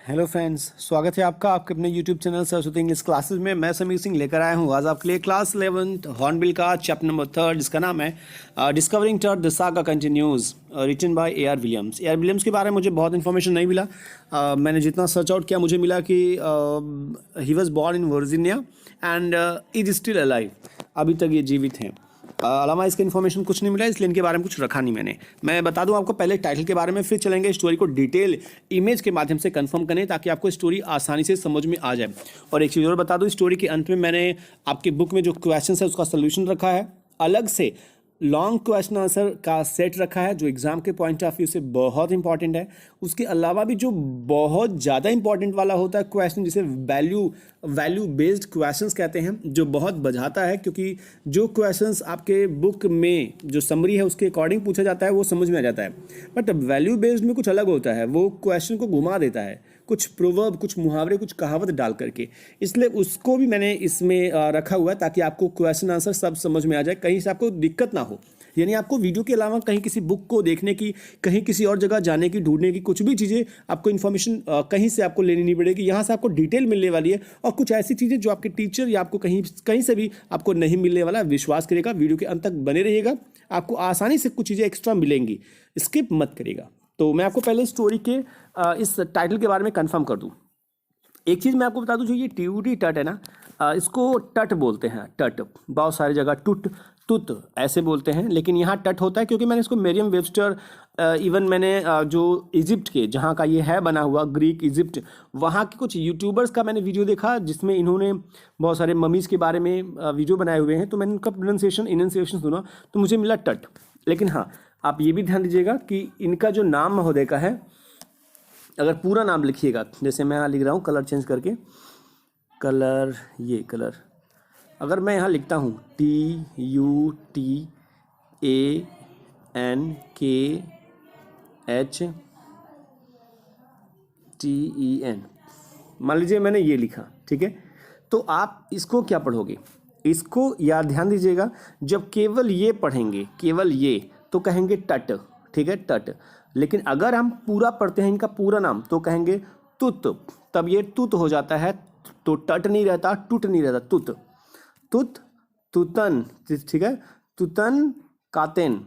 Hello friends, स्वागत है आपका आपके अपने YouTube channel Saraswati English classes में। मैं समीर सिंह लेकर आया हूँ आज आपके लिए क्लास 11th हॉर्नबिल का चैप्टर नंबर 3 जिसका नाम है डिस्कवरिंग टर्ट the saga continues, written by A R Williams. A R Williams के बारे में मुझे बहुत इन्फॉर्मेशन नहीं मिला। मैंने जितना सर्च आउट किया मुझे मिला कि he was born in Virginia and is still alive, अभी तक ये जीवित हैं। अलावा इसका इन्फॉर्मेशन कुछ नहीं मिला, इसलिए इनके बारे में कुछ रखा नहीं मैंने। मैं बता दूं आपको पहले टाइटल के बारे में, फिर चलेंगे स्टोरी को डिटेल इमेज के माध्यम से कंफर्म करने, ताकि आपको स्टोरी आसानी से समझ में आ जाए। और एक चीज़ और बता दूं, स्टोरी के अंत में मैंने आपकी बुक में जो क्वेश्चन है उसका सोल्यूशन रखा है, अलग से लॉन्ग क्वेश्चन आंसर का सेट रखा है जो एग्जाम के पॉइंट ऑफ व्यू से बहुत इंपॉर्टेंट है। उसके अलावा भी जो बहुत ज़्यादा इंपॉर्टेंट वाला होता है क्वेश्चन, जिसे वैल्यू बेस्ड क्वेश्चंस कहते हैं, जो बहुत बझाता है, क्योंकि जो क्वेश्चंस आपके बुक में जो समरी है उसके अकॉर्डिंग पूछा जाता है वो समझ में आ जाता है, बट वैल्यू बेस्ड में कुछ अलग होता है, वो क्वेश्चन को घुमा देता है, कुछ प्रोवर्ब, कुछ मुहावरे, कुछ कहावत डाल करके। इसलिए उसको भी मैंने इसमें रखा हुआ है ताकि आपको क्वेश्चन आंसर सब समझ में आ जाए, कहीं से आपको दिक्कत ना हो। यानी आपको वीडियो के अलावा कहीं किसी बुक को देखने की, कहीं किसी और जगह जाने की, ढूंढने की, कुछ भी चीज़ें आपको इन्फॉर्मेशन कहीं से आपको लेनी नहीं पड़ेगी। यहाँ से आपको डिटेल मिलने वाली है, और कुछ ऐसी चीज़ें जो आपके टीचर या आपको कहीं से भी आपको नहीं मिलने वाला। विश्वास करिएगा, वीडियो के अंत तक बने रहिएगा, आपको आसानी से कुछ चीज़ें एक्स्ट्रा मिलेंगी, स्किप मत करिएगा। तो मैं आपको पहले स्टोरी के इस टाइटल के बारे में कंफर्म कर दूं। एक चीज़ मैं आपको बता दूं, जो ये ट्यूटी टट है ना, इसको टट बोलते हैं। टट बहुत सारी जगह टुट, तुत ऐसे बोलते हैं, लेकिन यहाँ टट होता है क्योंकि मैंने इसको मेरियम वेबस्टर, इवन मैंने जो इजिप्ट के, जहाँ का ये है बना हुआ, ग्रीक इजिप्ट, वहाँ के कुछ यूट्यूबर्स का मैंने वीडियो देखा जिसमें इन्होंने बहुत सारे ममीज़ के बारे में वीडियो बनाए हुए हैं, तो मैंने उनका इनन्सिएशन सुना तो मुझे मिला टट। लेकिन हाँ, आप ये भी ध्यान दीजिएगा कि इनका जो नाम महोदय का है, अगर पूरा नाम लिखिएगा, जैसे मैं यहाँ लिख रहा हूँ कलर चेंज करके, कलर अगर मैं यहाँ लिखता हूँ TUTANKHTEN, मान लीजिए मैंने ये लिखा, ठीक है, तो आप इसको क्या पढ़ोगे? इसको याद ध्यान दीजिएगा, जब केवल ये पढ़ेंगे, केवल ये, तो कहेंगे टट, ठीक है, टट। लेकिन अगर हम पूरा पढ़ते हैं इनका पूरा नाम तो कहेंगे तुत, तब ये तुत हो जाता है, तो टट नहीं रहता, टुट नहीं रहता, तुत, तुत, तुतन, ठीक है, तुतन कातेन।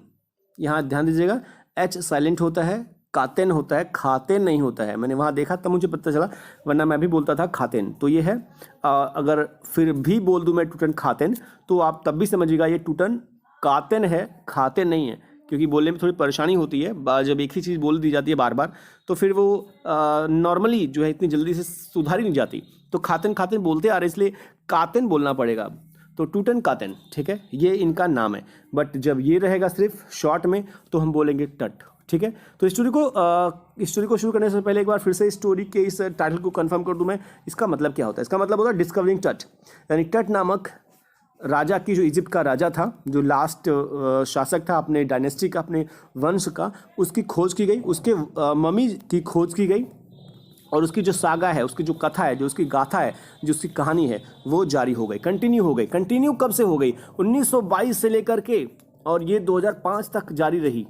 यहाँ ध्यान दीजिएगा, एच साइलेंट होता है, कातेन होता है, खातेन नहीं होता है। मैंने वहाँ देखा तब मुझे पता चला, वरना मैं भी बोलता था खातेन। तो ये है, अगर फिर भी बोल दूँ मैं टूटन खातेन, तो आप तब भी समझिएगा ये टूटन कातेन है, खातेन नहीं है, क्योंकि बोलने में थोड़ी परेशानी होती है। जब एक ही चीज़ बोल दी जाती है बार बार, तो फिर वो नॉर्मली जो है इतनी जल्दी से सुधारी नहीं जाती। तो खातेन खातेन बोलते आ रहे, इसलिए कातेन बोलना पड़ेगा। तो टूटन कातेन, ठीक है, ये इनका नाम है। बट जब ये रहेगा सिर्फ शॉर्ट में तो हम बोलेंगे टट, ठीक है। तो स्टोरी को शुरू करने से पहले एक बार फिर से स्टोरी के इस टाइटल को कंफर्म कर दूं मैं। इसका मतलब क्या होता है? इसका मतलब होता है डिस्कवरिंग टट, यानी टट नामक राजा की, जो इजिप्ट का राजा था, जो लास्ट शासक था अपने डायनेस्टी का, अपने वंश का, उसकी खोज की गई, उसके मम्मी की खोज की गई, और उसकी जो सागा है, उसकी जो कथा है, जो उसकी गाथा है, जो उसकी कहानी है, वो जारी हो गई, कंटिन्यू हो गई। कंटिन्यू कब से हो गई? 1922 से लेकर के, और ये 2005 तक जारी रही,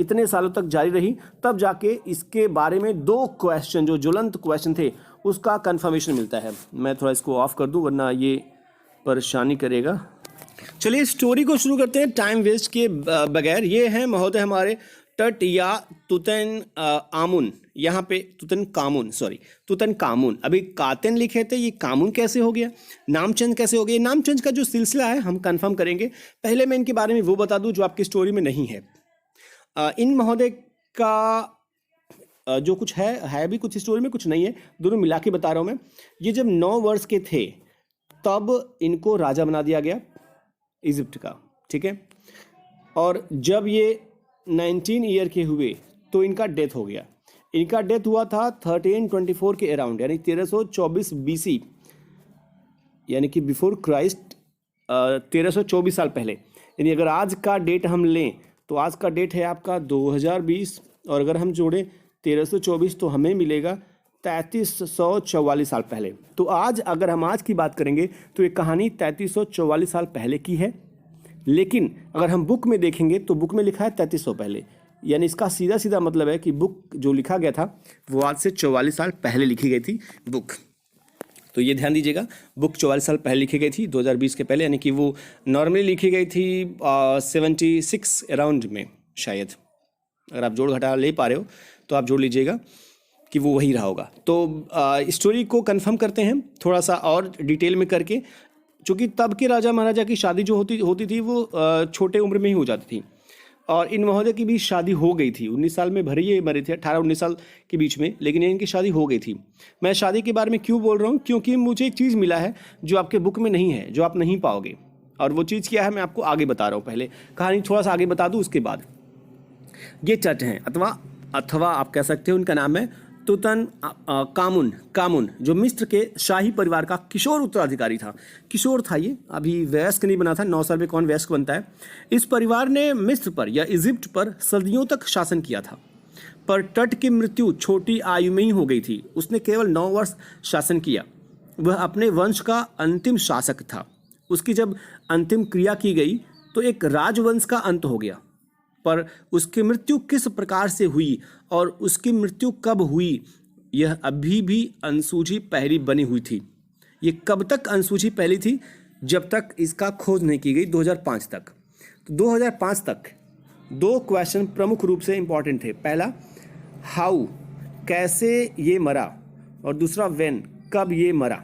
इतने सालों तक जारी रही। तब जाके इसके बारे में 2 क्वेश्चन, जो ज्वलंत क्वेश्चन थे, उसका कंफर्मेशन मिलता है। मैं थोड़ा इसको ऑफ कर दूं, वरना ये परेशानी करेगा। चलिए स्टोरी को शुरू करते हैं टाइम वेस्ट के बगैर। ये हैं महोदय हमारे टट या तुतन आमुन, यहाँ पे तुतन कामुन। अभी कातेन लिखे थे, ये कामुन कैसे हो गया? नाम चेंज कैसे हो गया? नाम चेंज का जो सिलसिला है हम कंफर्म करेंगे। पहले मैं इनके बारे में वो बता दूं जो आपकी स्टोरी में नहीं है। इन महोदय का जो कुछ है भी कुछ स्टोरी में, कुछ नहीं है, दोनों मिला के बता रहा हूँ मैं। ये जब 9 वर्ष के थे तब इनको राजा बना दिया गया इजिप्ट का, ठीक है। और जब ये 19 ईयर के हुए तो इनका डेथ हो गया। इनका डेथ हुआ था 1324 के अराउंड, यानी 1324 BC, यानी कि बिफोर क्राइस्ट, 1324 साल पहले। यानी अगर आज का डेट हम लें तो आज का डेट है आपका 2020, और अगर हम जोड़ें 1324 तो हमें मिलेगा 3344 साल पहले। तो आज अगर हम आज की बात करेंगे तो ये कहानी 3344 साल पहले की है, लेकिन अगर हम बुक में देखेंगे तो बुक में लिखा है 3300 पहले। यानी इसका सीधा सीधा मतलब है कि बुक जो लिखा गया था वो आज से 44 साल पहले लिखी गई थी बुक। तो ये ध्यान दीजिएगा, बुक 44 साल पहले लिखी गई थी, 2020 के पहले, यानी कि वो नॉर्मली लिखी गई थी 76 अराउंड में शायद। अगर आप जोड़ घटा ले पा रहे हो तो आप जोड़ लीजिएगा कि वो वही रहा होगा। तो स्टोरी को कंफर्म करते हैं थोड़ा सा और डिटेल में करके, चूँकि तब के राजा महाराजा की शादी जो होती थी वो छोटे उम्र में ही हो जाती थी, और इन महोदय की भी शादी हो गई थी। 19 साल में भरे ये मरे थे, 18-19 साल के बीच में, लेकिन इनकी शादी हो गई थी। मैं शादी के बारे में क्यों बोल रहा हूँ, क्योंकि मुझे एक चीज़ मिला है जो आपके बुक में नहीं है, जो आप नहीं पाओगे, और वो चीज़ क्या है मैं आपको आगे बता रहा हूँ। पहले कहानी थोड़ा सा आगे बता दूँ, उसके बाद ये चट हैं, अथवा आप कह सकते हो उनका नाम है तुतन कामुन, जो मिस्र के शाही परिवार का किशोर उत्तराधिकारी था। किशोर था ये, अभी वयस्क नहीं बना था, 9 साल में कौन वयस्क बनता है। इस परिवार ने मिस्र पर या इजिप्ट पर सदियों तक शासन किया था, पर टट की मृत्यु छोटी आयु में ही हो गई थी। उसने केवल 9 वर्ष शासन किया। वह अपने वंश का अंतिम शासक था। उसकी जब अंतिम क्रिया की गई तो एक राजवंश का अंत हो गया, पर उसकी मृत्यु किस प्रकार से हुई और उसकी मृत्यु कब हुई, यह अभी भी अनसूझी पहेली बनी हुई थी। ये कब तक अनसूझी पहेली थी, जब तक इसका खोज नहीं की गई 2005 तक। तो 2005 तक 2 क्वेश्चन प्रमुख रूप से इंपॉर्टेंट थे। पहला हाउ, कैसे ये मरा, और दूसरा व्हेन, कब ये मरा।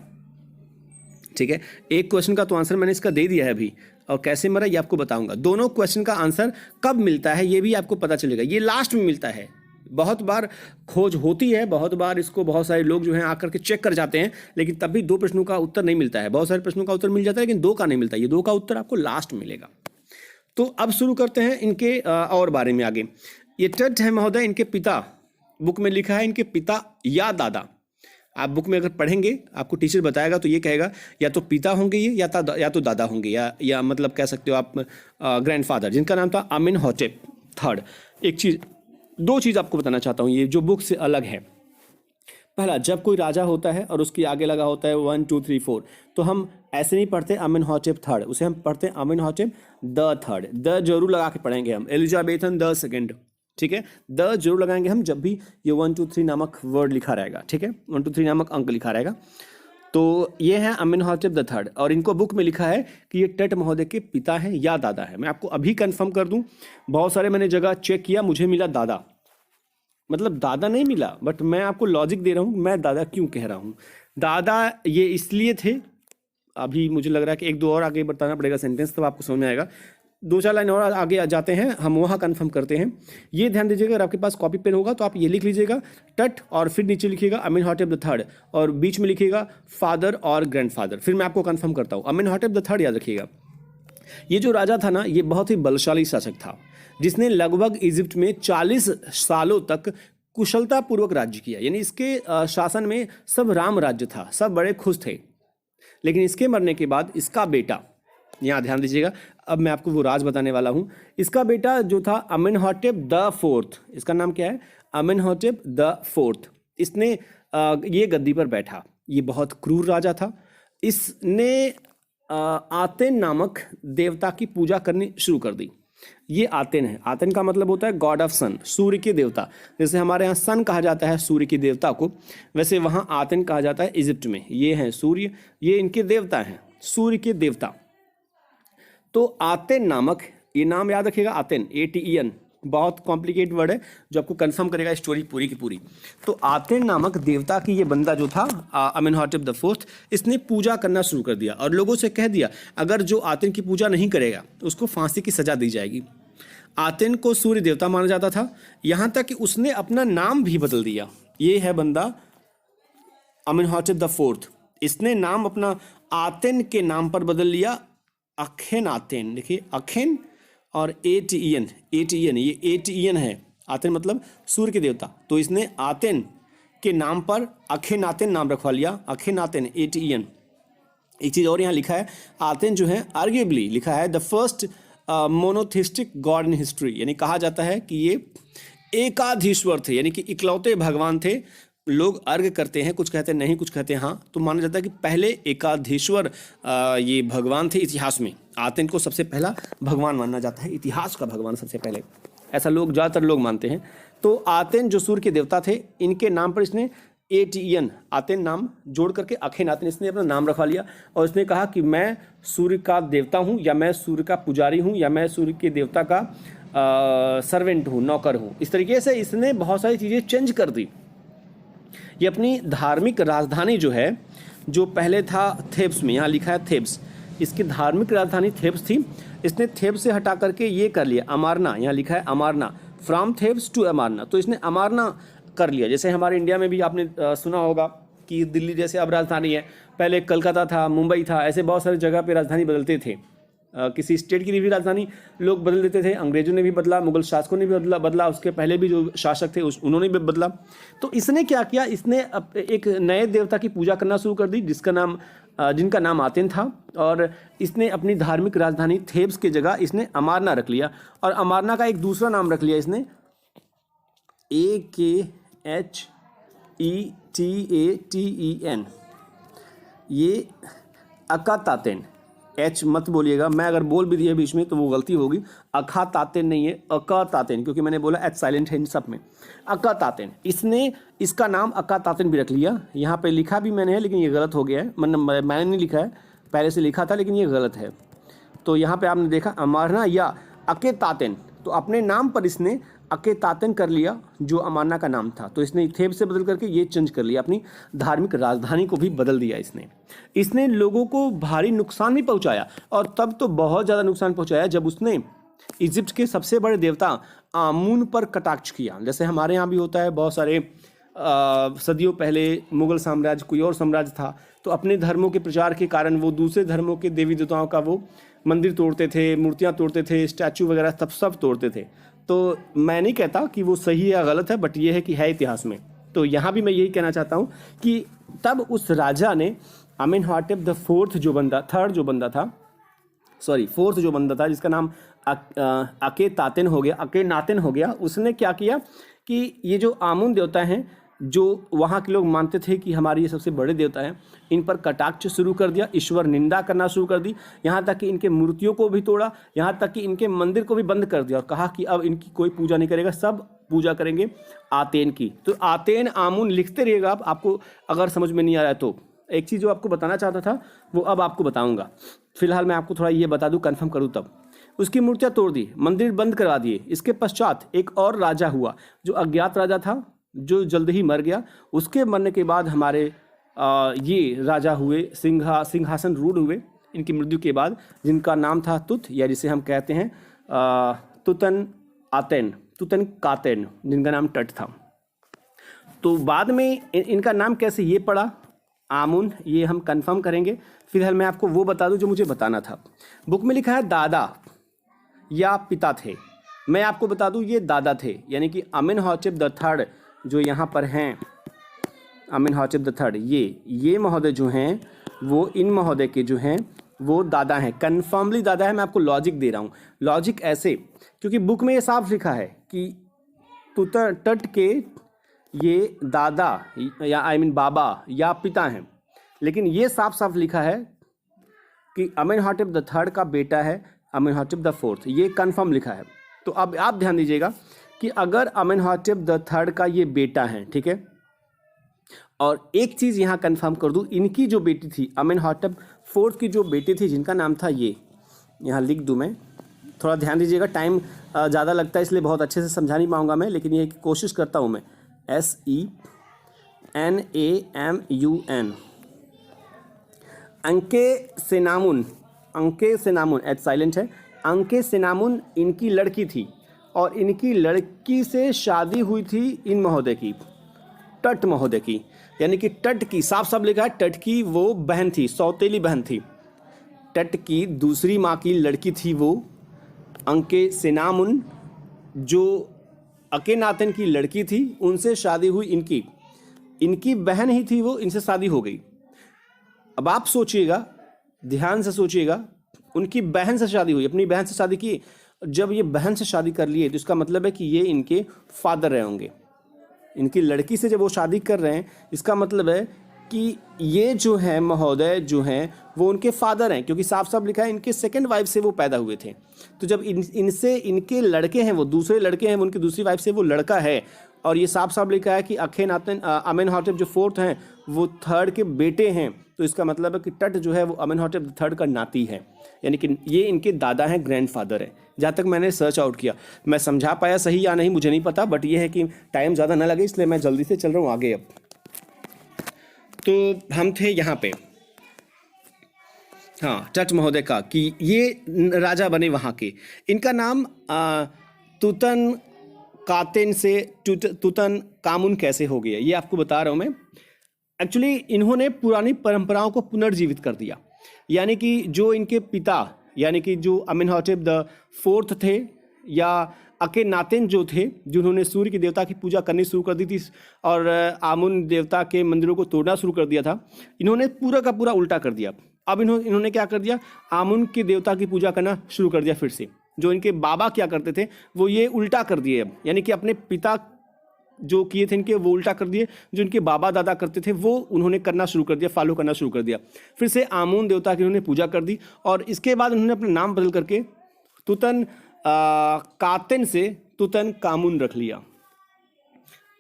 ठीक है, एक क्वेश्चन का तो आंसर मैंने इसका दे दिया है अभी, और कैसे मरा ये आपको बताऊंगा। दोनों क्वेश्चन का आंसर कब मिलता है ये भी आपको पता चलेगा, ये लास्ट में मिलता है। बहुत बार खोज होती है, बहुत बार इसको बहुत सारे लोग जो हैं आकर के चेक कर जाते हैं, लेकिन तब भी 2 प्रश्नों का उत्तर नहीं मिलता है। बहुत सारे प्रश्नों का उत्तर मिल जाता है लेकिन 2 का नहीं मिलता। ये 2 का उत्तर आपको लास्ट मिलेगा। तो अब शुरू करते हैं इनके और बारे में आगे। ये टट है महोदय, इनके पिता, बुक में लिखा है इनके पिता या दादा। आप बुक में अगर पढ़ेंगे आपको टीचर बताएगा तो ये कहेगा या तो पिता होंगे ये, या तो दादा होंगे, या मतलब कह सकते हो आप ग्रैंडफादर, जिनका नाम था अमेनहॉटेप III। एक चीज़, 2 चीज़ आपको बताना चाहता हूँ ये जो बुक से अलग है। पहला, जब कोई राजा होता है और उसके आगे लगा होता है 1 2 3 4, तो हम ऐसे नहीं पढ़ते अमेनहॉटेप III, उसे हम पढ़ते हैं अमेनहॉटेप द थर्ड। द जरूर लगा के पढ़ेंगे हम, एलिजाबेथन द सेकेंड। ठीक है, द जरूर लगाएंगे हम जब भी ये 1 2 3 नामक वर्ड लिखा रहेगा। ठीक है, 1 2 3 नामक अंक लिखा रहेगा। तो ये है अमेनहॉटेप द III, और इनको बुक में लिखा है कि ये टट महोदय के पिता हैं या दादा है। मैं आपको अभी कंफर्म कर दूं, बहुत सारे मैंने जगह चेक किया, मुझे मिला दादा, मतलब दादा नहीं मिला, बट मैं आपको लॉजिक दे रहा हूँ मैं दादा क्यों कह रहा हूँ। दादा ये इसलिए थे, अभी मुझे लग रहा है कि 1 2 और आगे बताना पड़ेगा सेंटेंस, तब आपको समझ में आएगा। 2-4 लाइन और आगे जाते हैं, हम वहाँ कंफर्म करते हैं। ये ध्यान दीजिएगा, अगर आपके पास कॉपी पेन होगा तो आप ये लिख लीजिएगा टट, और फिर नीचे लिखिएगा अमेनहॉटेप द III, और बीच में लिखिएगा फादर और ग्रैंडफादर। फिर मैं आपको कंफर्म करता हूँ। अमेनहॉटेप द III याद रखिएगा, ये जो राजा था ना, ये बहुत ही बलशाली शासक था, जिसने लगभग इजिप्ट में 40 सालों तक कुशलतापूर्वक राज्य किया। यानी इसके शासन में सब राम राज्य था, सब बड़े खुश थे। लेकिन इसके मरने के बाद इसका बेटा, यहाँ ध्यान दीजिएगा, अब मैं आपको वो राज बताने वाला हूँ। इसका बेटा जो था अमेनहॉटेप द IV, इसका नाम क्या है, अमेनहॉटेप द IV। इसने ये गद्दी पर बैठा। ये बहुत क्रूर राजा था। इसने आतेन नामक देवता की पूजा करनी शुरू कर दी। ये आतेन है, आतेन का मतलब होता है गॉड ऑफ सन, सूर्य के देवता। जैसे हमारे यहाँ सन कहा जाता है सूर्य के देवता को, वैसे वहाँ आतेन कहा जाता है इजिप्ट में। ये हैं सूर्य, ये इनके देवता हैं, सूर्य के देवता। तो आतेन नामक, ये नाम याद रखिएगा, आतेन, ATEN, बहुत कॉम्प्लिकेट वर्ड है जो आपको कंफर्म करेगा स्टोरी पूरी की पूरी। तो आतेन नामक देवता की ये बंदा जो था अमेनहॉटेप द IV, इसने पूजा करना शुरू कर दिया और लोगों से कह दिया अगर जो आतेन की पूजा नहीं करेगा उसको फांसी की सजा दी जाएगी। आतेन को सूर्य देवता माना जाता था, यहाँ तक कि उसने अपना नाम भी बदल दिया। ये है बंदा अमेनहॉटेप द IV, इसने नाम अपना आतेन के नाम पर बदल लिया, अखेन आतेन। देखिए अखेन और ATEN, ये ATEN है, आतेन मतलब सूर्य के देवता। तो इसने आतेन के नाम पर अखेनातेन नाम रखवा लिया, अखेनातेन ATEN। एक चीज़ और यहाँ लिखा है, आतेन जो है आर्ग्यूबली लिखा है the first monotheistic God in history, यानी कहा जाता है कि ये एकाधीश्वर थे, यानी कि इकलौते भगवान थे। लोग अर्घ करते हैं, कुछ कहते हैं नहीं, कुछ कहते हैं हाँ। तो माना जाता है कि पहले एकाधीश्वर ये भगवान थे इतिहास में। आतेन को सबसे पहला भगवान माना जाता है, इतिहास का भगवान सबसे पहले, ऐसा लोग ज़्यादातर लोग मानते हैं। तो आतेन जो सूर्य के देवता थे, इनके नाम पर इसने ATEN आतेन नाम जोड़ करके अखेनातेन इसने अपना नाम रखवा लिया और इसने कहा कि मैं सूर्य का देवता हूँ, या मैं सूर्य का पुजारी हूँ, या मैं सूर्य के देवता का सर्वेंट हूँ, नौकर हूँ। इस तरीके से इसने बहुत सारी चीज़ें चेंज कर दी। ये अपनी धार्मिक राजधानी जो है, जो पहले था थेब्स में, यहाँ लिखा है थेब्स, इसकी धार्मिक राजधानी थेब्स थी, इसने थेब्स से हटा करके ये कर लिया अमारना, यहाँ लिखा है अमारना, फ्रॉम थेब्स टू अमारना। तो इसने अमारना कर लिया। जैसे हमारे इंडिया में भी आपने सुना होगा कि दिल्ली जैसे अब राजधानी है, पहले कलकत्ता था, मुंबई था, ऐसे बहुत सारी जगह पे राजधानी बदलते थे। किसी स्टेट की भी राजधानी लोग बदल देते थे। अंग्रेजों ने भी बदला, मुगल शासकों ने भी बदला, उसके पहले भी जो शासक थे उन्होंने भी बदला। तो इसने क्या किया, इसने एक नए देवता की पूजा करना शुरू कर दी जिनका नाम आतेन था, और इसने अपनी धार्मिक राजधानी थेब्स की जगह इसने अमारना रख लिया। और अमारना का एक दूसरा नाम रख लिया इसने, AKHETATEN, ये अकातातेन। एच मत बोलिएगा, मैं अगर बोल भी दिया बीच में तो वो गलती होगी। अखातातेन नहीं है, अकातातेन, क्योंकि मैंने बोला एच साइलेंट है इन सब में। अकातातेन, इसने इसका नाम अकातातेन भी रख लिया। यहाँ पे लिखा भी मैंने है, लेकिन ये गलत हो गया है, मैंने नहीं लिखा है, पहले से लिखा था लेकिन ये गलत है। तो यहाँ पे आपने देखा अमारना या अकेतातेन, तो अपने नाम पर इसने अकेतातेन कर लिया जो अमारना का नाम था। तो इसने थेब से बदल करके ये चेंज कर लिया, अपनी धार्मिक राजधानी को भी बदल दिया इसने लोगों को भारी नुकसान भी पहुंचाया, और तब तो बहुत ज़्यादा नुकसान पहुंचाया जब उसने इजिप्ट के सबसे बड़े देवता आमून पर कटाक्ष किया। जैसे हमारे यहाँ भी होता है, बहुत सारे सदियों पहले मुगल साम्राज्य कोई और साम्राज्य था, तो अपने धर्मों के प्रचार के कारण वो दूसरे धर्मों के देवी देवताओं का वो मंदिर तोड़ते थे, मूर्तियाँ तोड़ते थे, स्टैचू वगैरह सब तोड़ते थे। तो मैं नहीं कहता कि वो सही या गलत है, बट ये है कि है इतिहास में। तो यहाँ भी मैं यही कहना चाहता हूँ कि तब उस राजा ने अमेनहाटेप द फोर्थ जो बंदा था जिसका नाम अकेनातेन हो गया, उसने क्या किया कि ये जो आमून देवता हैं, जो वहाँ के लोग मानते थे कि हमारे ये सबसे बड़े देवता हैं, इन पर कटाक्ष शुरू कर दिया, ईश्वर निंदा करना शुरू कर दी, यहाँ तक कि इनके मूर्तियों को भी तोड़ा, यहाँ तक कि इनके मंदिर को भी बंद कर दिया और कहा कि अब इनकी कोई पूजा नहीं करेगा, सब पूजा करेंगे आतेन की। तो आतेन आमून लिखते रहिएगा आपको अगर समझ में नहीं आ रहा है तो। एक चीज़ जो आपको बताना चाहता था वो अब आपको बताऊँगा, फिलहाल मैं आपको थोड़ा ये बता दूँ, कन्फर्म करूँ तब। उसकी मूर्तियाँ तोड़ दी, मंदिर बंद करवा दिए। इसके पश्चात एक और राजा हुआ जो अज्ञात राजा था, जो जल्द ही मर गया। उसके मरने के बाद हमारे ये राजा हुए, सिंहासन रूढ़ हुए इनकी मृत्यु के बाद, जिनका नाम था तुत, या जिसे हम कहते हैं तुतनकातेन, जिनका नाम टट था। तो बाद में इनका नाम कैसे ये पड़ा आमून, ये हम कंफर्म करेंगे। फिलहाल मैं आपको वो बता दूं जो मुझे बताना था। बुक में लिखा है दादा या पिता थे, मैं आपको बता दूं ये दादा थे, यानी कि अमेनहाटेप द थर्ड जो यहाँ पर हैं, अमेनहाटेप द थर्ड, ये महोदय जो हैं वो इन महोदय के जो हैं वो दादा हैं, कन्फर्मली दादा है। मैं आपको लॉजिक दे रहा हूँ, लॉजिक ऐसे, क्योंकि बुक में ये साफ लिखा है कि तट के ये दादा या बाबा या पिता हैं, लेकिन ये साफ साफ लिखा है कि अमेनहाटेप द थर्ड का बेटा है अमेनहाटेप द फोर्थ, ये कंफर्म लिखा है। तो अब आप ध्यान दीजिएगा कि अगर अमेनहाटेप द थर्ड का ये बेटा है, ठीक है, और एक चीज़ यहाँ कंफर्म कर दूँ, इनकी जो बेटी थी अमेनहाटेप फोर्थ की जो बेटी थी, जिनका नाम था ये, यहाँ लिख दूँ मैं, थोड़ा ध्यान दीजिएगा, टाइम ज़्यादा लगता है इसलिए बहुत अच्छे से समझा नहीं पाऊँगा मैं, लेकिन ये कोशिश करता हूँ मैं। SENAMUN, अंके सेनामुन, एच साइलेंट है, अंके सेनामुन इनकी लड़की थी, और इनकी लड़की से शादी हुई थी इन महोदय की, टट महोदय की, यानी कि टट की, साफ साफ लिखा है टट की वो बहन थी, सौतेली बहन थी, टट की दूसरी माँ की लड़की थी वो अंके सेनामुन, जो अकेनातेन की लड़की थी, उनसे शादी हुई इनकी बहन ही थी वो, इनसे शादी हो गई। अब आप सोचिएगा, ध्यान से सोचिएगा, उनकी बहन से शादी हुई, अपनी बहन से शादी की। जब ये बहन से शादी कर लिए तो इसका मतलब है कि ये इनके फादर रहे होंगे। इनकी लड़की से जब वो शादी कर रहे हैं, इसका मतलब है कि ये जो है महोदय जो हैं वो उनके फादर हैं, क्योंकि साफ साफ लिखा है इनके सेकंड वाइफ से वो पैदा हुए थे। तो जब इनसे इनके लड़के हैं, वो दूसरे लड़के हैं, वो उनकी दूसरी वाइफ से वो लड़का है, और ये साफ साफ लिखा है कि अखेनातन अमेनहॉटेप जो फोर्थ हैं वो थर्ड के बेटे हैं, तो इसका मतलब है कि टट जो है वो अमेनहॉटेप थर्ड का नाती है, यानी कि ये इनके दादा हैं, ग्रैंडफादर है। जहाँ तक मैंने सर्च आउट किया, मैं समझा पाया सही या नहीं मुझे नहीं पता, बट ये है कि टाइम ज़्यादा ना लगे इसलिए मैं जल्दी से चल रहा हूँ आगे। अब तो हम थे यहाँ पे, हाँ, टट महोदय का, कि ये राजा बने वहाँ के। इनका नाम तुतन कातेन से तुतन कामुन कैसे हो गया, ये आपको बता रहा हूँ मैं। एक्चुअली इन्होंने पुरानी परंपराओं को पुनर्जीवित कर दिया, यानी कि जो इनके पिता यानी कि जो अमेनहॉटेप द फोर्थ थे या अकेनातेन जो थे, जिन्होंने सूर्य के देवता की पूजा करनी शुरू कर दी थी और आमुन देवता के मंदिरों को तोड़ना शुरू कर दिया था, इन्होंने पूरा का पूरा उल्टा कर दिया। अब इन्होंने क्या कर दिया, आमुन के देवता की पूजा करना शुरू कर दिया फिर से। जो इनके बाबा क्या करते थे वो ये उल्टा कर दिए, अब यानी कि अपने पिता जो किए थे इनके वो उल्टा कर दिए, जो इनके बाबा दादा करते थे वो उन्होंने करना शुरू कर दिया, फॉलो करना शुरू कर दिया। फिर से आमुन देवता की उन्होंने पूजा कर दी और इसके बाद उन्होंने अपना नाम बदल करके तुतन कातेन से तुतन कामुन रख लिया।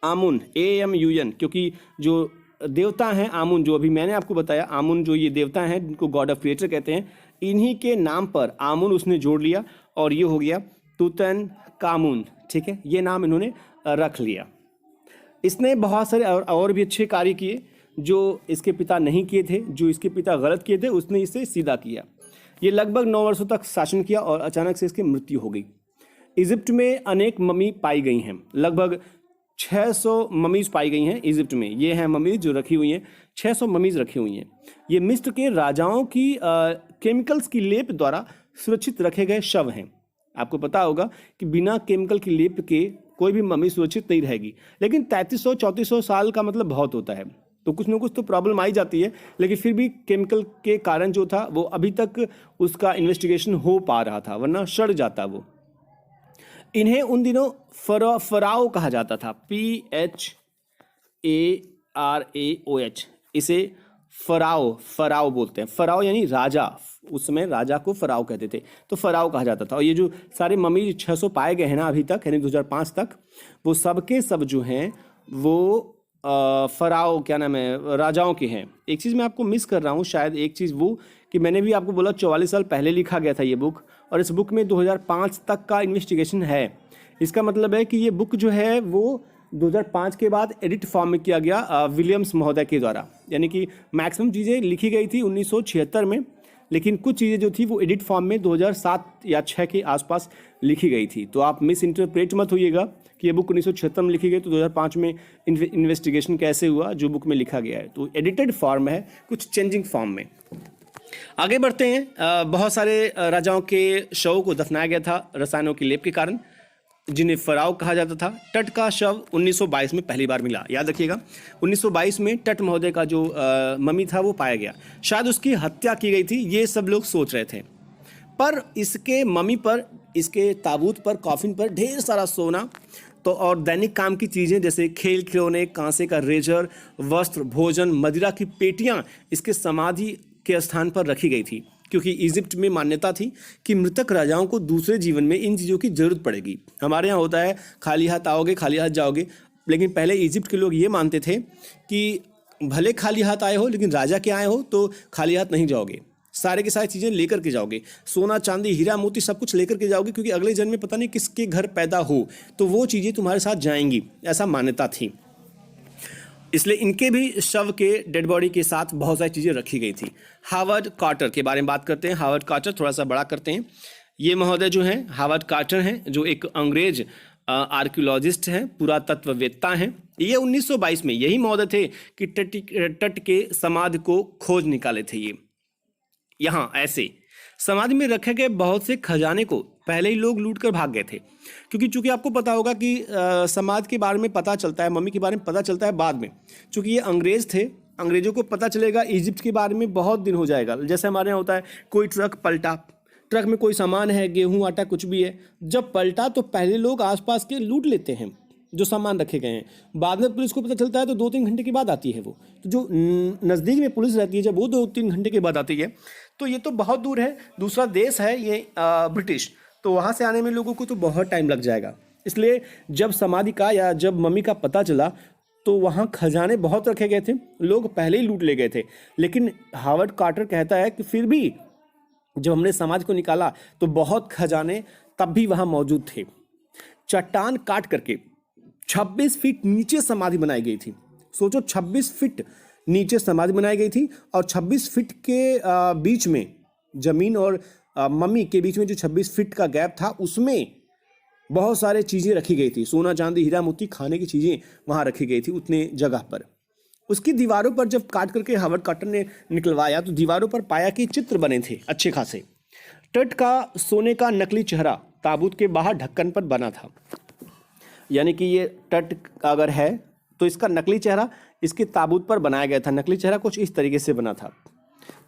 आमुन AMUN, क्योंकि जो देवता हैं आमुन, जो अभी मैंने आपको बताया, आमुन जो ये देवता हैं जिनको गॉड ऑफ क्रिएटर कहते हैं, इन्हीं के नाम पर आमुन उसने जोड़ लिया और ये हो गया तुतन कामुन। ठीक है, ये नाम इन्होंने रख लिया। इसने बहुत सारे और भी अच्छे कार्य किए जो इसके पिता नहीं किए थे, जो इसके पिता गलत किए थे उसने इसे सीधा किया। ये लगभग 9 वर्षों तक शासन किया और अचानक से इसकी मृत्यु हो गई। इजिप्ट में अनेक मम्मी पाई गई हैं, लगभग 600 ममीज पाई गई हैं इजिप्ट में। ये हैं ममीज जो रखी हुई हैं, 600 ममीज रखी हुई हैं। ये मिस्र के राजाओं की केमिकल्स की लेप द्वारा सुरक्षित रखे गए शव हैं। आपको पता होगा कि बिना केमिकल की लेप के कोई भी मम्मी सुरक्षित नहीं रहेगी, लेकिन 3300-3400 साल का मतलब बहुत होता है, तो कुछ ना कुछ तो प्रॉब्लम आई जाती है, लेकिन फिर भी केमिकल के कारण जो था वो अभी तक उसका इन्वेस्टिगेशन हो पा रहा था, वरना सड़ जाता वो। इन्हें उन दिनों फराओ कहा जाता था, PHARAOH, इसे फराओ बोलते हैं। फराओ यानी राजा, उस समय राजा को फराओ कहते थे, तो फराओ कहा जाता था। और ये जो सारे मम्मी 600 पाए गए हैं ना अभी तक, यानी 2005 तक, वो सब के सब जो हैं वो फराओ क्या नाम है राजाओं के हैं। एक चीज़ मैं आपको मिस कर रहा हूँ शायद, एक चीज़ वो कि मैंने भी आपको बोला 44 साल पहले लिखा गया था ये बुक, और इस बुक में 2005 तक का इन्वेस्टिगेशन है। इसका मतलब है कि ये बुक जो है वो 2005 के बाद एडिट फॉर्म में किया गया विलियम्स महोदय के द्वारा, यानी कि मैक्सिमम चीज़ें लिखी गई थी 1976 में, लेकिन कुछ चीज़ें जो थी वो एडिट फॉर्म में 2007 या 6 के आसपास लिखी गई थी। तो आप मिस इंटरप्रेट मत होइएगा कि ये बुक 1976 में लिखी गई तो 2005 में इन्वेस्टिगेशन कैसे हुआ, जो बुक में लिखा गया है तो एडिटेड फॉर्म है, कुछ चेंजिंग फॉर्म में। आगे बढ़ते हैं। बहुत सारे राजाओं के शव को दफनाया गया था रसायनों की लेप के कारण, जिन्हें फराओ कहा जाता था। टट का शव 1922 में पहली बार मिला, याद रखिएगा 1922 में टट महोदय का जो मम्मी था वो पाया गया। शायद उसकी हत्या की गई थी, ये सब लोग सोच रहे थे, पर इसके मम्मी पर, इसके ताबूत पर, कॉफिन पर ढेर सारा सोना तो और दैनिक काम की चीज़ें जैसे खेल खिलौने, कांसे का रेजर, वस्त्र, भोजन, मदिरा की पेटियां इसके समाधि के स्थान पर रखी गई थी, क्योंकि इजिप्ट में मान्यता थी कि मृतक राजाओं को दूसरे जीवन में इन चीज़ों की जरूरत पड़ेगी। हमारे यहाँ होता है खाली हाथ आओगे खाली हाथ जाओगे, लेकिन पहले इजिप्ट के लोग ये मानते थे कि भले खाली हाथ आए हो लेकिन राजा के आए हो तो खाली हाथ नहीं जाओगे, सारे के सारे चीज़ें लेकर के जाओगे, सोना चांदी हीरा मोती सब कुछ लेकर के जाओगे, क्योंकि अगले जन्म में पता नहीं किसके घर पैदा हो तो वो चीज़ें तुम्हारे साथ जाएंगी, ऐसा मान्यता थी। इसलिए इनके भी शव के डेड बॉडी के साथ बहुत सारी चीज़ें रखी गई थी। हावर्ड कार्टर के बारे में बात करते हैं। हावर्ड कार्टर थोड़ा सा बड़ा करते हैं। ये महोदय जो हैं हावर्ड कार्टर हैं, जो एक अंग्रेज आर्कियोलॉजिस्ट हैं, पुरातत्ववेत्ता हैं। ये 1922 में यही महोदय थे कि तट के समाधि को खोज निकाले थे। ये यहाँ ऐसे समाधि में रखे गए बहुत से खजाने को पहले ही लोग लूट कर भाग गए थे, क्योंकि चूंकि आपको पता होगा कि समाधि के बारे में पता चलता है, मम्मी के बारे में पता चलता है बाद में। चूंकि ये अंग्रेज थे, अंग्रेजों को पता चलेगा इजिप्ट के बारे में बहुत दिन हो जाएगा। जैसे हमारे यहाँ होता है कोई ट्रक पलटा, ट्रक में कोई सामान है, गेहूँ आटा कुछ भी है, जब पलटा तो पहले लोग आसपास के लूट लेते हैं, जो सामान रखे गए हैं। बाद में पुलिस को पता चलता है तो 2-3 घंटे के बाद आती है वो। तो जो नज़दीक में पुलिस रहती है जब वो 2-3 घंटे के बाद आती है तो ये तो बहुत दूर है, दूसरा देश है ये ब्रिटिश, तो वहाँ से आने में लोगों को तो बहुत टाइम लग जाएगा। इसलिए जब समाधि का या जब मम्मी का पता चला तो वहाँ खजाने बहुत रखे गए थे, लोग पहले ही लूट ले गए थे। लेकिन हावर्ड कार्टर कहता है कि फिर भी जब हमने समाधि को निकाला तो बहुत खजाने तब भी वहाँ मौजूद थे। चट्टान काट करके 26 फीट नीचे समाधि बनाई गई थी। सोचो 26 फीट नीचे समाधि बनाई गई थी और 26 फीट के बीच में जमीन और मम्मी के बीच में जो 26 फीट का गैप था उसमें बहुत सारे चीज़ें रखी गई थी, सोना चांदी हीरा मोती खाने की चीज़ें वहाँ रखी गई थी उतने जगह पर। उसकी दीवारों पर जब काट करके हावर्ड कार्टर ने निकलवाया तो दीवारों पर पाया कि चित्र बने थे अच्छे खासे। तट का सोने का नकली चेहरा ताबूत के बाहर ढक्कन पर बना था, यानी कि ये तट अगर है तो इसका नकली चेहरा इसके ताबूत पर बनाया गया था। नकली चेहरा कुछ इस तरीके से बना था।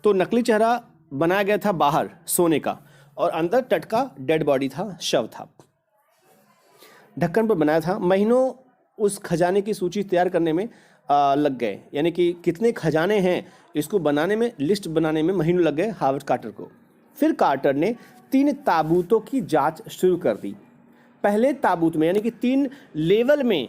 तो नकली चेहरा बनाया गया था बाहर सोने का और अंदर तट का डेड बॉडी था, शव था, ढक्कन पर बनाया था। महीनों उस खजाने की सूची तैयार करने में लग गए, यानी कि कितने खजाने हैं इसको बनाने में, लिस्ट बनाने में महीनों लग गए हावर्ड कार्टर को। फिर कार्टर ने 3 ताबूतों की जांच शुरू कर दी। पहले ताबूत में यानी कि 3 लेवल में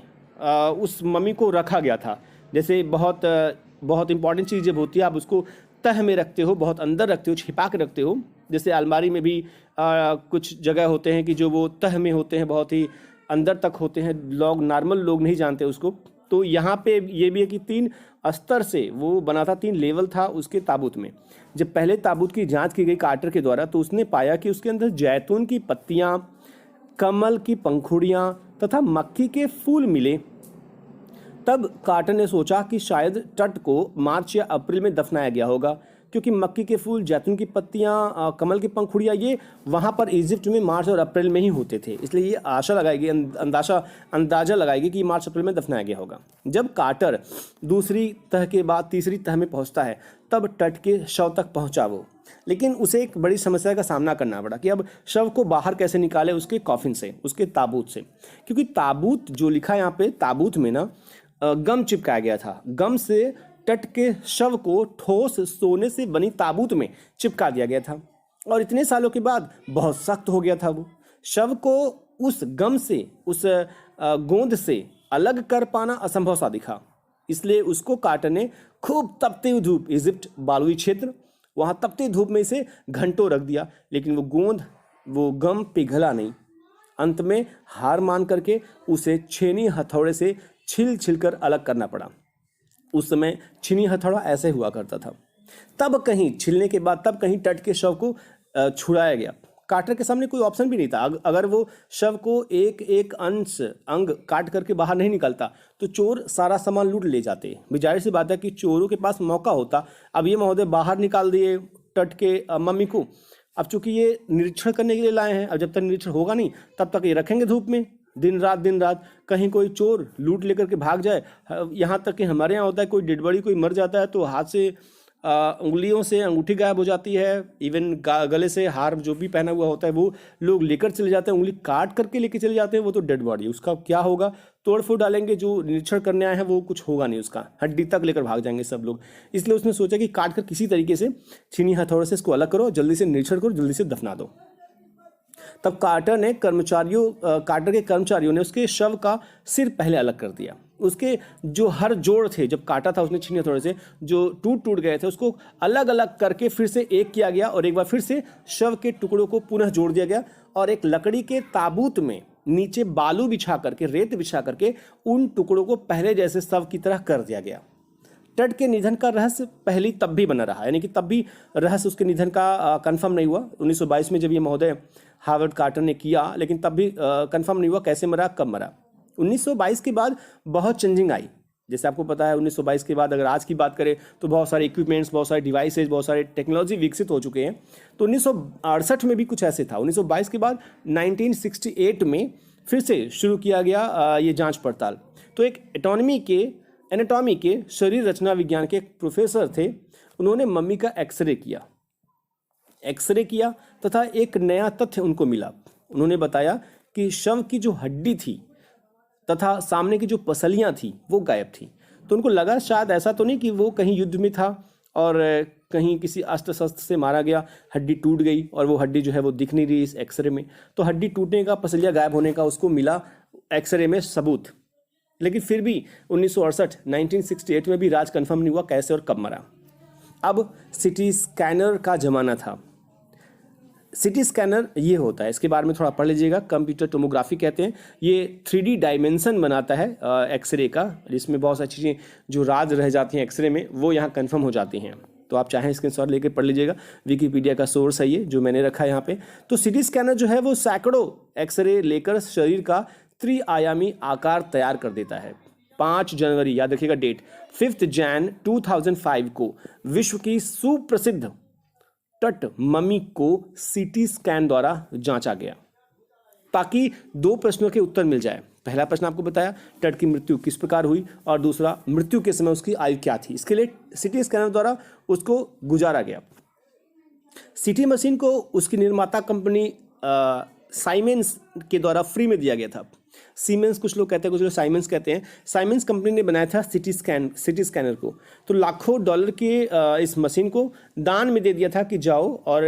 उस मम्मी को रखा गया था। जैसे बहुत इंपॉर्टेंट चीज़ जब होती है आप उसको तह में रखते हो, बहुत अंदर रखते हो, छिपा के रखते हो। जैसे अलमारी में भी कुछ जगह होते हैं कि जो वो तह में होते हैं, बहुत ही अंदर तक होते हैं, लोग नॉर्मल लोग नहीं जानते उसको। तो यहाँ पे ये भी है कि 3 स्तर से वो बना था, 3 लेवल था उसके ताबूत में। जब पहले ताबूत की जांच की गई कार्टर के द्वारा तो उसने पाया कि उसके अंदर जैतून की पत्तियाँ, कमल की पंखुड़ियाँ तथा मक्खी के फूल मिले। तब कार्टर ने सोचा कि शायद तट को मार्च या अप्रैल में दफनाया गया होगा, क्योंकि मक्की के फूल, जैतून की पत्तियाँ, कमल की पंखुड़ियाँ ये वहाँ पर इजिप्ट में मार्च और अप्रैल में ही होते थे। इसलिए ये आशा लगाएगी, अंदाज़ा लगाएगी कि मार्च अप्रैल में दफनाया गया होगा। जब कार्टर दूसरी तह के बाद तीसरी तह में पहुँचता है तब तट के शव तक पहुँचा वो, लेकिन उसे एक बड़ी समस्या का सामना करना पड़ा कि अब शव को बाहर कैसे निकाले उसके कॉफिन से, उसके ताबूत से। क्योंकि ताबूत जो लिखा है यहाँ पे, ताबूत में ना गम चिपकाया गया था। गम से तट के शव को ठोस सोने से बनी ताबूत में चिपका दिया गया था और इतने सालों के बाद बहुत सख्त हो गया था वो। शव को उस गम से, उस गोंद से अलग कर पाना असंभव सा दिखा। इसलिए उसको कार्टर ने खूब तपती हुई धूप, इजिप्ट बालुई क्षेत्र, वहाँ तपती धूप में इसे घंटों रख दिया, लेकिन वो गम पिघला नहीं। अंत में हार मान करके उसे छेनी हथौड़े से छिल कर अलग करना पड़ा। उस समय छीनी हथौड़ा ऐसे हुआ करता था। तब कहीं छिलने के बाद तट के शव को छुड़ाया गया। कार्टर के सामने कोई ऑप्शन भी नहीं था। अगर वो शव को एक अंग काट करके बाहर नहीं निकलता तो चोर सारा सामान लूट ले जाते। जाहिर सी बात है कि चोरों के पास मौका होता। अब ये महोदय बाहर निकाल दिए तट के मम्मी को। अब चूंकि ये निरीक्षण करने के लिए लाए हैं, अब जब तक निरीक्षण होगा नहीं तब तक ये रखेंगे धूप में दिन रात, कहीं कोई चोर लूट लेकर के भाग जाए। यहाँ तक कि हमारे यहाँ होता है कोई डेड बॉडी कोई मर जाता है तो हाथ से उंगलियों से अंगूठी गायब हो जाती है, इवन गले से हार जो भी पहना हुआ होता है वो लोग लेकर चले जाते हैं, उंगली काट करके लेके चले जाते हैं। वो तो डेड बॉडी, उसका क्या होगा, तोड़ फोड़ डालेंगे। जो निरीक्षण करने आए हैं वो कुछ होगा नहीं, उसका हड्डी तक लेकर भाग जाएंगे सब लोग। इसलिए उसने सोचा कि काट कर किसी तरीके से छीनी हथौड़े से इसको अलग करो, जल्दी से निरीक्षण करो, जल्दी से दफना दो। तब कार्टर के कर्मचारियों ने उसके शव का सिर पहले अलग कर दिया। उसके जो हर जोड़ थे, जब काटा था उसने छीनी हथौड़े से, जो टूट गए थे उसको अलग अलग करके फिर से एक किया गया और एक बार फिर से शव के टुकड़ों को पुनः जोड़ दिया गया और एक लकड़ी के ताबूत में नीचे बालू बिछा करके, रेत बिछा करके उन टुकड़ों को पहले जैसे शव की तरह कर दिया गया। टड के निधन का रहस्य पहले तब भी बना रहा, यानी कि तब भी रहस्य उसके निधन का कंफर्म नहीं हुआ। 1922 में जब ये महोदय हावर्ड कार्टर ने किया, लेकिन तब भी कंफर्म नहीं हुआ कैसे मरा, कब मरा। 1922 के बाद बहुत चेंजिंग आई। जैसे आपको पता है 1922 के बाद अगर आज की बात करें तो बहुत सारे इक्विपमेंट्स, बहुत सारे डिवाइसेज, बहुत सारे टेक्नोलॉजी विकसित हो चुके हैं। तो 1968 में भी कुछ ऐसे था। 1922 के बाद 1968 में फिर से शुरू किया गया ये जांच पड़ताल। तो एक एनाटॉमी के शरीर रचना विज्ञान के एक प्रोफेसर थे, उन्होंने मम्मी का एक्सरे किया तथा एक नया तथ्य उनको मिला। उन्होंने बताया कि शव की जो हड्डी थी तथा सामने की जो पसलियां थी वो गायब थी। तो उनको लगा शायद ऐसा तो नहीं कि वो कहीं युद्ध में था और कहीं किसी अस्त्र शस्त्र से मारा गया, हड्डी टूट गई और वो हड्डी जो है वो दिख नहीं रही इस एक्सरे में। तो हड्डी टूटने का, पसलियां गायब होने का उसको मिला एक्सरे में सबूत। लेकिन फिर भी 1968 1968 में भी राज कंफर्म नहीं हुआ कैसे और कब मरा। अब सिटी स्कैनर का ज़माना था। सिटी स्कैनर ये होता है, इसके बारे में थोड़ा पढ़ लीजिएगा। कंप्यूटर टोमोग्राफी कहते हैं। ये 3D डायमेंशन बनाता है एक्सरे का, जिसमें बहुत सारी चीज़ें जो राज रह जाती हैं एक्सरे में वो यहाँ कंफर्म हो जाती हैं। तो आप चाहें स्क्रीनशॉट लेकर पढ़ लीजिएगा, विकिपीडिया का सोर्स है ये जो मैंने रखा है यहाँ पे। तो सिटी स्कैनर जो है वो सैकड़ों एक्सरे लेकर शरीर का त्रिआयामी आकार तैयार कर देता है। 5 जनवरी, याद रखिएगा डेट, 5 जैन 2005 को विश्व की सुप्रसिद्ध टट मम्मी को सीटी स्कैन द्वारा जांचा गया ताकि 2 प्रश्नों के उत्तर मिल जाए। पहला प्रश्न आपको बताया टट की मृत्यु किस प्रकार हुई, और दूसरा मृत्यु के समय उसकी आयु क्या थी। इसके लिए सीटी स्कैनर द्वारा उसको गुजारा गया। सीटी मशीन को उसकी निर्माता कंपनी साइमेंस के द्वारा फ्री में दिया गया था। सीमेंस कुछ लोग कहते हैं, कुछ लोग साइमेंस कहते हैं। साइमेंस कंपनी ने बनाया था सिटी स्कैनर को। तो लाखों डॉलर के इस मशीन को दान में दे दिया था कि जाओ और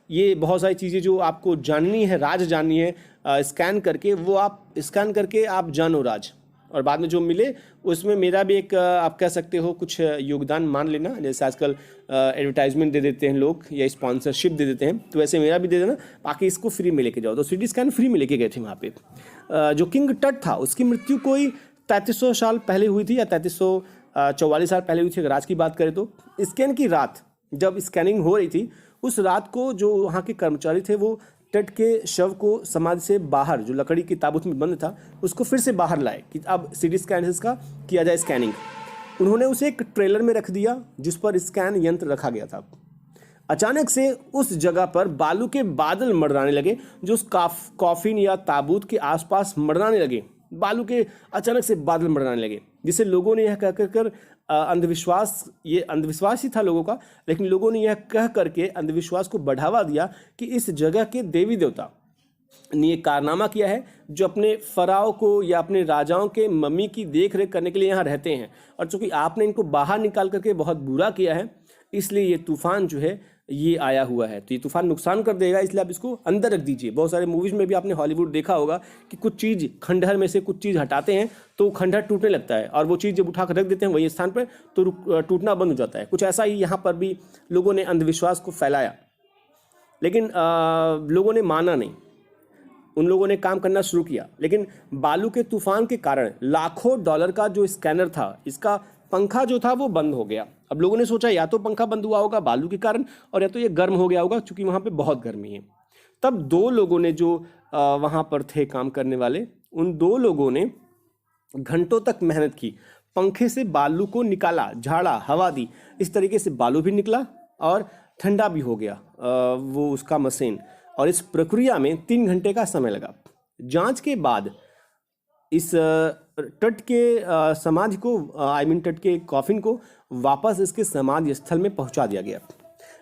ये बहुत सारी चीज़ें जो आपको जाननी है, राज जाननी है, स्कैन करके वो आप स्कैन करके आप जानो राज। और बाद में जो मिले उसमें मेरा भी एक आप कह सकते हो कुछ योगदान मान लेना। जैसे आजकल एडवर्टाइजमेंट दे देते हैं लोग या स्पॉन्सरशिप दे देते हैं, तो वैसे मेरा भी दे देना, बाकी इसको फ्री में लेके जाओ। तो सिटी स्कैन फ्री में लेके गए थे वहाँ पे। जो किंग टट था उसकी मृत्यु कोई 3300 साल पहले हुई थी या 3344 साल पहले हुई थी अगर आज की बात करें तो। स्कैन की रात जब स्कैनिंग हो रही थी उस रात को जो वहाँ के कर्मचारी थे वो टट के शव को समाधि से बाहर, जो लकड़ी की ताबूत में बंद था, उसको फिर से बाहर लाए कि अब सिटी स्कैन का किया जाए स्कैनिंग। उन्होंने उसे एक ट्रेलर में रख दिया जिस पर स्कैन यंत्र रखा गया था। अचानक से उस जगह पर बालू के बादल मंडराने लगे जो उस कॉफिन या ताबूत के आसपास मंडराने लगे। बालू के अचानक से बादल मंडराने लगे, जिसे लोगों ने यह कह कर अंधविश्वास, ये अंधविश्वास ही था लोगों का, लेकिन लोगों ने यह कह करके अंधविश्वास को बढ़ावा दिया कि इस जगह के देवी देवता ने ये कारनामा किया है जो अपने फराव को या अपने राजाओं के मम्मी की देख रेख करने के लिए यहाँ रहते हैं, और चूंकि आपने इनको बाहर निकाल करके बहुत बुरा किया है इसलिए ये तूफान जो है ये आया हुआ है। तो ये तूफान नुकसान कर देगा, इसलिए आप इसको अंदर रख दीजिए। बहुत सारे मूवीज़ में भी आपने हॉलीवुड देखा होगा कि कुछ चीज़, खंडहर में से कुछ चीज़ हटाते हैं तो खंडहर टूटने लगता है, और वो चीज़ जब उठा कर रख देते हैं वही स्थान पर तो टूटना बंद हो जाता है। कुछ ऐसा ही यहाँ पर भी लोगों ने अंधविश्वास को फैलाया, लेकिन लोगों ने माना नहीं। उन लोगों ने काम करना शुरू किया, लेकिन बालू के तूफान के कारण लाखों डॉलर का जो स्कैनर था, इसका पंखा जो था वो बंद हो गया। अब लोगों ने सोचा या तो पंखा बंद हुआ होगा बालू के कारण, और या तो ये गर्म हो गया होगा क्योंकि वहाँ पे बहुत गर्मी है। तब 2 लोगों ने जो वहाँ पर थे काम करने वाले, उन 2 लोगों ने घंटों तक मेहनत की, पंखे से बालू को निकाला, झाड़ा, हवा दी, इस तरीके से बालू भी निकला और ठंडा भी हो गया वो उसका मशीन। और इस प्रक्रिया में 3 घंटे का समय लगा। जांच के बाद इस तट के समाधि को, तट के कॉफिन को वापस इसके समाधि स्थल में पहुंचा दिया गया।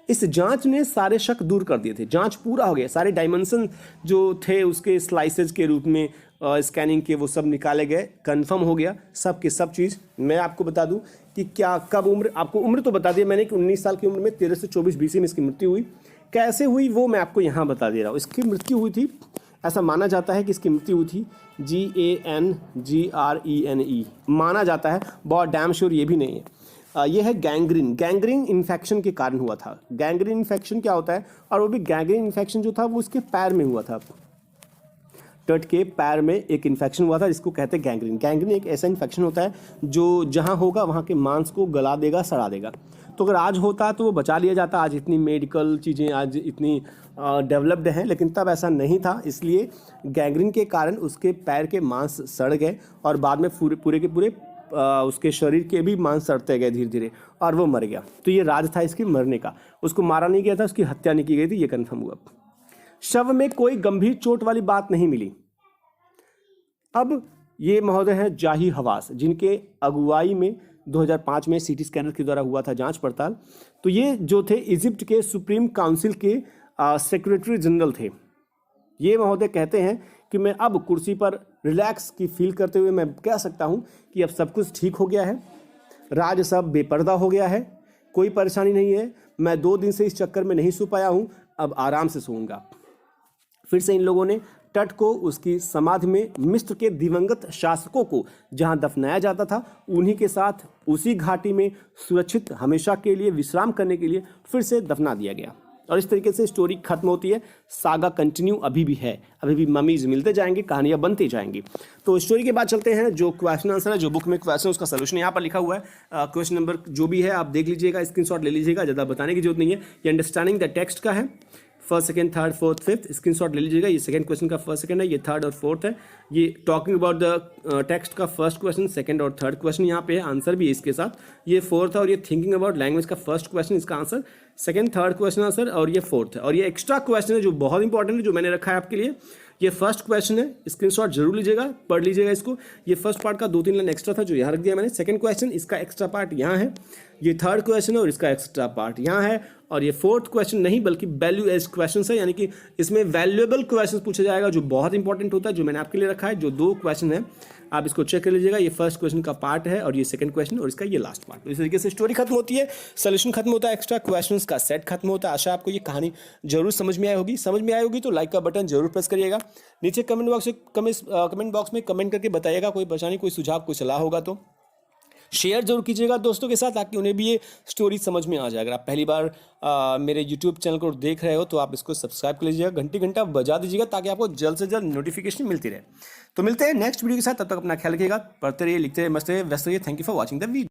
इस जांच ने सारे शक दूर कर दिए थे। जांच पूरा हो गया, सारे डायमेंशन जो थे उसके स्लाइसेज के रूप में स्कैनिंग के वो सब निकाले गए, कंफर्म हो गया सब की सब चीज़। मैं आपको बता दूं कि क्या कब उम्र, आपको उम्र तो बता दिया मैंने कि 19 साल की उम्र में 13 से 24 BC में इसकी मृत्यु हुई। कैसे हुई वो मैं आपको यहाँ बता दे रहा हूँ। इसकी मृत्यु हुई थी, ऐसा माना जाता है कि इसकी मृत्यु हुई थी GANGRENE, माना जाता है, बहुत डैम श्योर ये भी नहीं है। ये है गैंग्रीन इन्फेक्शन के कारण हुआ था। गैंग्रीन इन्फेक्शन क्या होता है, और वो भी गैंग्रीन इन्फेक्शन जो था वो उसके पैर में हुआ था। तट के पैर में एक इन्फेक्शन हुआ था जिसको कहते हैं गैंग्रीन। गैंग्रीन एक ऐसा इन्फेक्शन होता है जो जहाँ होगा वहाँ के मांस को गला देगा, सड़ा देगा। तो अगर आज होता तो वो बचा लिया जाता। आज इतनी मेडिकल चीज़ें आज इतनी डेवलप्ड हैं, लेकिन तब ऐसा नहीं था, इसलिए गैंग्रीन के कारण उसके पैर के मांस सड़ गए और बाद में पूरे के पूरे उसके शरीर के भी मांस सड़ते गए धीरे धीरे, और वो मर गया। तो ये राज था इसके मरने का। उसको मारा नहीं गया था, उसकी हत्या नहीं की गई थी, ये कन्फर्म हुआ। शव में कोई गंभीर चोट वाली बात नहीं मिली। अब ये महोदय हैं जाही हवास, जिनके अगुवाई में 2005 में सीटी स्कैनर के द्वारा हुआ था जांच पड़ताल। तो ये जो थे इजिप्ट के सुप्रीम काउंसिल के सेक्रेटरी जनरल थे। ये महोदय कहते हैं कि मैं अब कुर्सी पर रिलैक्स की फील करते हुए मैं कह सकता हूँ कि अब सब कुछ ठीक हो गया है, राज सब बेपर्दा हो गया है, कोई परेशानी नहीं है, मैं 2 दिन से इस चक्कर में नहीं सो पाया हूँ, अब आराम से सोऊंगा। फिर से इन लोगों ने तट को उसकी समाधि में मिस्र के दिवंगत शासकों को जहां दफनाया जाता था उन्हीं के साथ उसी घाटी में सुरक्षित हमेशा के लिए विश्राम करने के लिए फिर से दफना दिया गया। और इस तरीके से स्टोरी खत्म होती है। सागा कंटिन्यू अभी भी है, अभी भी ममीज मिलते जाएंगे, कहानियां बनती जाएंगी। तो स्टोरी के बाद चलते हैं जो क्वेश्चन आंसर है, जो बुक में क्वेश्चन उसका सोल्यूशन यहाँ पर लिखा हुआ है। क्वेश्चन नंबर जो भी है आप देख लीजिएगा, स्क्रीनशॉट ले लीजिएगा, ज़्यादा बताने की जरूरत नहीं है। ये अंडरस्टैंडिंग द टेक्स्ट का है, first second third fourth fifth, screenshot ले लीजिएगा। ये सेकंड क्वेश्चन का फर्स्ट सेकंड है, ये थर्ड और फोर्थ है। ये टॉकिंग अबाउट द टेक्स्ट का फर्स्ट क्वेश्चन, सेकंड और थर्ड क्वेश्चन यहाँ पे है, आंसर भी है इसके साथ। ये फोर्थ है। और ये थिंकिंग अबाउट लैंग्वेज का फर्स्ट क्वेश्चन, इसका answer second third question answer, और ये फोर्थ है। और ये एक्स्ट्रा क्वेश्चन है जो बहुत इंपॉर्टेंट है, जो मैंने रखा है आपके लिए। ये फर्स्ट क्वेश्चन है, स्क्रीनशॉट जरूर लीजिएगा, पढ़ लीजिएगा इसको। ये फर्स्ट पार्ट का 2-3 लाइन एक्स्ट्रा था जो यहाँ रख दिया मैंने। सेकंड क्वेश्चन, इसका एक्स्ट्रा पार्ट यहाँ है। ये थर्ड क्वेश्चन है और इसका एक्स्ट्रा पार्ट यहाँ है। और ये फोर्थ क्वेश्चन नहीं बल्कि वैल्यू एज क्वेश्चन है, यानी कि इसमें वैल्यूएबल क्वेश्चन पूछा जाएगा जो बहुत इंपॉर्टेंट होता है, जो मैंने आपके लिए रखा है। जो 2 क्वेश्चन है आप इसको चेक कर लीजिएगा। ये फर्स्ट क्वेश्चन का पार्ट है और ये सेकंड क्वेश्चन और इसका ये लास्ट पार्ट। तो इस तरीके से स्टोरी खत्म होती है, सोल्यूशन खत्म होता है, एक्स्ट्रा क्वेश्चंस का सेट खत्म होता है। आशा आपको ये कहानी जरूर समझ में आई होगी। समझ में आई होगी तो लाइक का बटन जरूर प्रेस करिएगा। नीचे कमेंट बॉक्स में कमेंट करके बताइएगा कोई परेशानी, कोई सुझाव, कोई सलाह होगा तो शेयर जरूर कीजिएगा दोस्तों के साथ, ताकि उन्हें भी ये स्टोरी समझ में आ जाए। अगर आप पहली बार मेरे यूट्यूब चैनल को देख रहे हो तो आप इसको सब्सक्राइब कर लीजिएगा, घंटा बजा दीजिएगा, ताकि आपको जल्द से जल्द नोटिफिकेशन मिलती रहे। तो मिलते हैं नेक्स्ट वीडियो के साथ, तब तक अपना ख्याल रखिएगा, पढ़ते रहिए, लिखते रहिए, मस्त रहिए, व्यस्त रहिए। Thank you for watching the video.